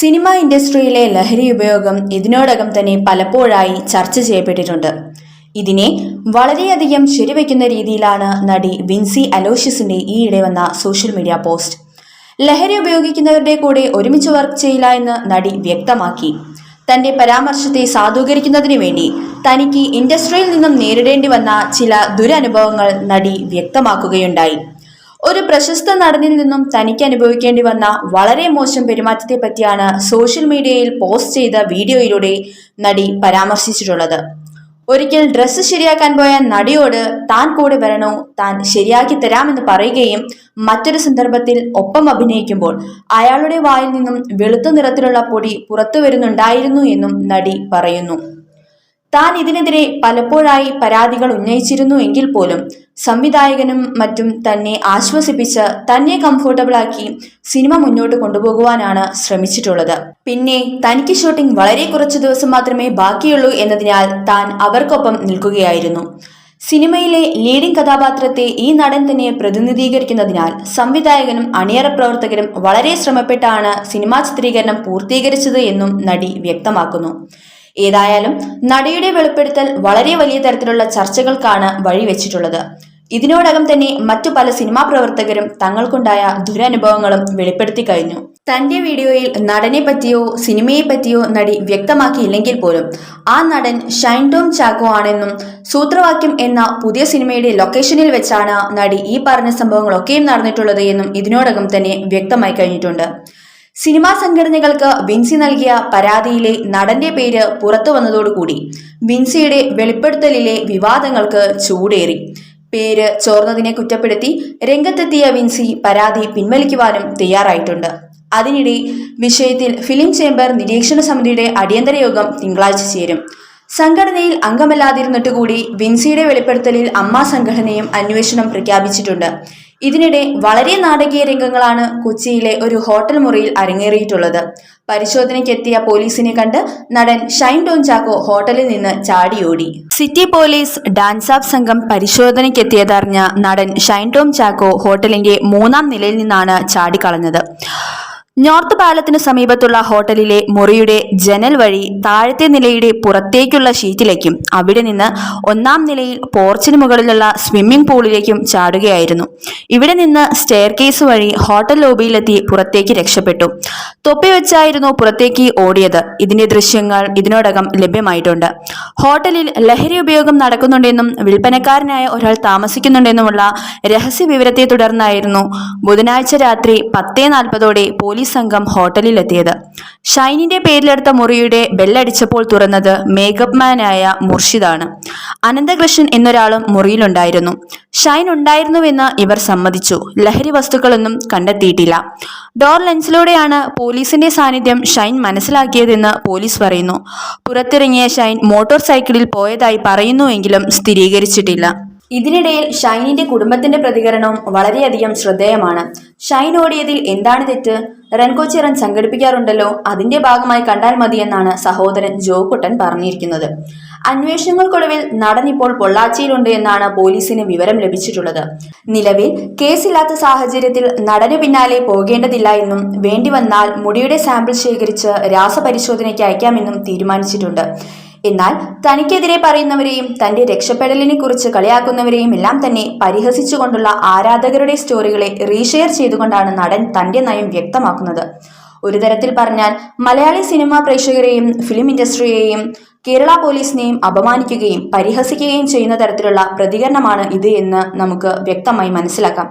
Cinema ഇൻഡസ്ട്രിയിലെ ലഹരി ഉപയോഗം ഇതിനോടകം തന്നെ പലപ്പോഴായി ചർച്ച ചെയ്യപ്പെട്ടിട്ടുണ്ട്. ഇതിനെ വളരെയധികം ശരിവയ്ക്കുന്ന രീതിയിലാണ് നടി വിൻസി അലോഷ്യസിന്റെ ഈയിടെ വന്ന സോഷ്യൽ മീഡിയ പോസ്റ്റ്. ലഹരി ഉപയോഗിക്കുന്നവരുടെ കൂടെ ഒരുമിച്ച് വർക്ക് ചെയ്യില്ല എന്ന് നടി വ്യക്തമാക്കി. തന്റെ പരാമർശത്തെ സാധൂകരിക്കുന്നതിന് വേണ്ടി തനിക്ക് ഇൻഡസ്ട്രിയിൽ നിന്നും നേരിടേണ്ടി വന്ന ചില ദുരനുഭവങ്ങൾ നടി വ്യക്തമാക്കുകയുണ്ടായി. ഒരു പ്രശസ്ത നടനിൽ നിന്നും തനിക്ക് അനുഭവിക്കേണ്ടി വന്ന വളരെ മോശം പെരുമാറ്റത്തെ പറ്റിയാണ് സോഷ്യൽ മീഡിയയിൽ പോസ്റ്റ് ചെയ്ത വീഡിയോയിലൂടെ നടി പരാമർശിച്ചിട്ടുള്ളത്. ഒരിക്കൽ ഡ്രസ്സ് ശരിയാക്കാൻ പോയ നടിയോട് താൻ കൂടെ വരണോ, താൻ ശരിയാക്കി തരാമെന്ന് പറയുകയും മറ്റൊരു സന്ദർഭത്തിൽ ഒപ്പം അഭിനയിക്കുമ്പോൾ അയാളുടെ വായിൽ നിന്നും വെളുത്ത നിറത്തിലുള്ള പൊടി പുറത്തു വരുന്നുണ്ടായിരുന്നു എന്നും നടി പറയുന്നു. താൻ ഇതിനെതിരെ പലപ്പോഴായി പരാതികൾ ഉന്നയിച്ചിരുന്നു എങ്കിൽ പോലും സംവിധായകനും മറ്റും തന്നെ ആശ്വസിപ്പിച്ച് തന്നെ കംഫർട്ടബിളാക്കി സിനിമ മുന്നോട്ട് കൊണ്ടുപോകുവാനാണ് ശ്രമിച്ചിട്ടുള്ളത്. പിന്നെ തനിക്ക് ഷൂട്ടിംഗ് വളരെ കുറച്ചു ദിവസം മാത്രമേ ബാക്കിയുള്ളൂ എന്നതിനാൽ താൻ അവർക്കൊപ്പം നിൽക്കുകയായിരുന്നു. സിനിമയിലെ ലീഡിംഗ് കഥാപാത്രത്തെ ഈ നടൻ തന്നെ പ്രതിനിധീകരിക്കുന്നതിനാൽ സംവിധായകനും അണിയറ പ്രവർത്തകരും വളരെ ശ്രമപ്പെട്ടാണ് സിനിമാ ചിത്രീകരണം പൂർത്തീകരിച്ചത് എന്നും നടി വ്യക്തമാക്കുന്നു. ഏതായാലും നടിയുടെ വെളിപ്പെടുത്തൽ വളരെ വലിയ തരത്തിലുള്ള ചർച്ചകൾക്കാണ് വഴിവെച്ചിട്ടുള്ളത്. ഇതിനോടകം തന്നെ മറ്റു പല സിനിമാ പ്രവർത്തകരും തങ്ങൾക്കുണ്ടായ ദുരനുഭവങ്ങളും വെളിപ്പെടുത്തി കഴിഞ്ഞു. തന്റെ വീഡിയോയിൽ നടനെ പറ്റിയോ സിനിമയെ പറ്റിയോ നടി വ്യക്തമാക്കിയില്ലെങ്കിൽ പോലും ആ നടൻ ഷൈൻ ടോം ചാക്കോ ആണെന്നും സൂത്രവാക്യം എന്ന പുതിയ സിനിമയുടെ ലൊക്കേഷനിൽ വെച്ചാണ് നടി ഈ പറഞ്ഞ സംഭവങ്ങളൊക്കെയും നടന്നിട്ടുള്ളത് എന്നും ഇതിനോടകം തന്നെ വ്യക്തമായി കഴിഞ്ഞിട്ടുണ്ട്. സിനിമാ സംഘടനകൾക്ക് വിൻസി നൽകിയ പരാതിയിലെ നടന്റെ പേര് പുറത്തു വന്നതോടുകൂടി വിൻസിയുടെ വെളിപ്പെടുത്തലിലെ വിവാദങ്ങൾക്ക് ചൂടേറി. പേര് ചോർന്നതിനെ കുറ്റപ്പെടുത്തി രംഗത്തെത്തിയ വിൻസി പരാതി പിൻവലിക്കുവാനും തയ്യാറായിട്ടുണ്ട്. അതിനിടെ വിഷയത്തിൽ ഫിലിം ചേംബർ നിരീക്ഷണ സമിതിയുടെ അടിയന്തര യോഗം തിങ്കളാഴ്ച ചേരും. സംഘടനയിൽ അംഗമല്ലാതിരുന്നിട്ടുകൂടി വിൻസിയുടെ വെളിപ്പെടുത്തലിൽ അമ്മ സംഘടനയും അന്വേഷണം പ്രഖ്യാപിച്ചിട്ടുണ്ട്. ഇതിനിടെ വളരെ നാടകീയ രംഗങ്ങളാണ് കൊച്ചിയിലെ ഒരു ഹോട്ടൽ മുറിയിൽ അരങ്ങേറിയിട്ടുള്ളത്. പരിശോധനയ്ക്കെത്തിയ പോലീസിനെ കണ്ട് നടൻ ഷൈൻ ടോം ചാക്കോ ഹോട്ടലിൽ നിന്ന് ചാടിയോടി. സിറ്റി പോലീസ് ഡാൻസ് ഓഫ് സംഘം പരിശോധനയ്ക്കെത്തിയതറിഞ്ഞ നടൻ ഷൈൻ ടോം ചാക്കോ ഹോട്ടലിന്റെ 3-ാം നിലയിൽ നിന്നാണ് ചാടിക്കളഞ്ഞത്. നോർത്ത് പാലത്തിന് സമീപത്തുള്ള ഹോട്ടലിലെ മുറിയുടെ ജനൽ വഴി താഴത്തെ നിലയുടെ പുറത്തേക്കുള്ള ഷീറ്റിലേക്കും അവിടെ നിന്ന് 1-ാം നിലയിൽ പോർച്ചിന് മുകളിലുള്ള സ്വിമ്മിംഗ് പൂളിലേക്കും ചാടുകയായിരുന്നു. ഇവിടെ നിന്ന് സ്റ്റെയർ കേസ് വഴി ഹോട്ടൽ ലോബിയിലെത്തി പുറത്തേക്ക് രക്ഷപ്പെട്ടു. തൊപ്പി വെച്ചായിരുന്നു പുറത്തേക്ക് ഓടിയത്. ഇതിന്റെ ദൃശ്യങ്ങൾ ഇതിനോടകം ലഭ്യമായിട്ടുണ്ട്. ഹോട്ടലിൽ ലഹരി ഉപയോഗം നടക്കുന്നുണ്ടെന്നും വിൽപ്പനക്കാരനായ ഒരാൾ താമസിക്കുന്നുണ്ടെന്നുമുള്ള രഹസ്യ വിവരത്തെ തുടർന്നായിരുന്നു ബുധനാഴ്ച രാത്രി 10:40 പോലീസ് സംഘം ഹോട്ടലിലെത്തിയത്. ഷൈനിന്റെ പേരിലെടുത്ത മുറിയുടെ ബെല്ലടിച്ചപ്പോൾ തുറന്നത് മേക്കപ്പ് മാനായ മുർഷിദാണ്. അനന്തകൃഷ്ണൻ എന്നൊരാളും മുറിയിലുണ്ടായിരുന്നു. ഷൈൻ ഉണ്ടായിരുന്നുവെന്ന് ഇവർ സമ്മതിച്ചു. ലഹരി വസ്തുക്കളൊന്നും കണ്ടെത്തിയിട്ടില്ല. ഡോർ ലെൻസിലൂടെയാണ് പോലീസിന്റെ സാന്നിധ്യം ഷൈൻ മനസ്സിലാക്കിയതെന്ന് പോലീസ് പറയുന്നു. പുറത്തിറങ്ങിയ ഷൈൻ മോട്ടോർ സൈക്കിളിൽ പോയതായി പറയുന്നുവെങ്കിലും സ്ഥിരീകരിച്ചിട്ടില്ല. ഇതിനിടയിൽ ഷൈനിന്റെ കുടുംബത്തിന്റെ പ്രതികരണവും വളരെയധികം ശ്രദ്ധേയമാണ്. ഷൈൻ ഓടിയതിൽ എന്താണ് തെറ്റ്? റൺകോച്ചി റൺ സംഘടിപ്പിക്കാറുണ്ടല്ലോ, അതിന്റെ ഭാഗമായി കണ്ടാൽ മതിയെന്നാണ് സഹോദരൻ ജോക്കുട്ടൻ പറഞ്ഞിരിക്കുന്നത്. അന്വേഷണങ്ങൾക്കൊടുവിൽ നടൻ ഇപ്പോൾ പൊള്ളാച്ചിയിലുണ്ട് എന്നാണ് പോലീസിന് വിവരം ലഭിച്ചിട്ടുള്ളത്. നിലവിൽ കേസില്ലാത്ത സാഹചര്യത്തിൽ നടന് പിന്നാലെ പോകേണ്ടതില്ല എന്നും വേണ്ടിവന്നാൽ മുടിയുടെ സാമ്പിൾ ശേഖരിച്ച് രാസപരിശോധനയ്ക്ക് അയക്കാമെന്നും തീരുമാനിച്ചിട്ടുണ്ട്. എന്നാൽ തനിക്കെതിരെ പറയുന്നവരെയും തന്റെ രക്ഷപ്പെടലിനെ കുറിച്ച് കളിയാക്കുന്നവരെയും എല്ലാം തന്നെ പരിഹസിച്ചുകൊണ്ടുള്ള ആരാധകരുടെ സ്റ്റോറികളെ റീഷെയർ ചെയ്തുകൊണ്ടാണ് നടൻ തന്റെ നയം വ്യക്തമാക്കുന്നത്. ഒരു തരത്തിൽ പറഞ്ഞാൽ മലയാളി സിനിമാ പ്രേക്ഷകരെയും ഫിലിം ഇൻഡസ്ട്രിയെയും കേരള പോലീസിനെയും അപമാനിക്കുകയും പരിഹസിക്കുകയും ചെയ്യുന്ന തരത്തിലുള്ള പ്രതികരണമാണ് ഇത് എന്ന് നമുക്ക് വ്യക്തമായി മനസ്സിലാക്കാം.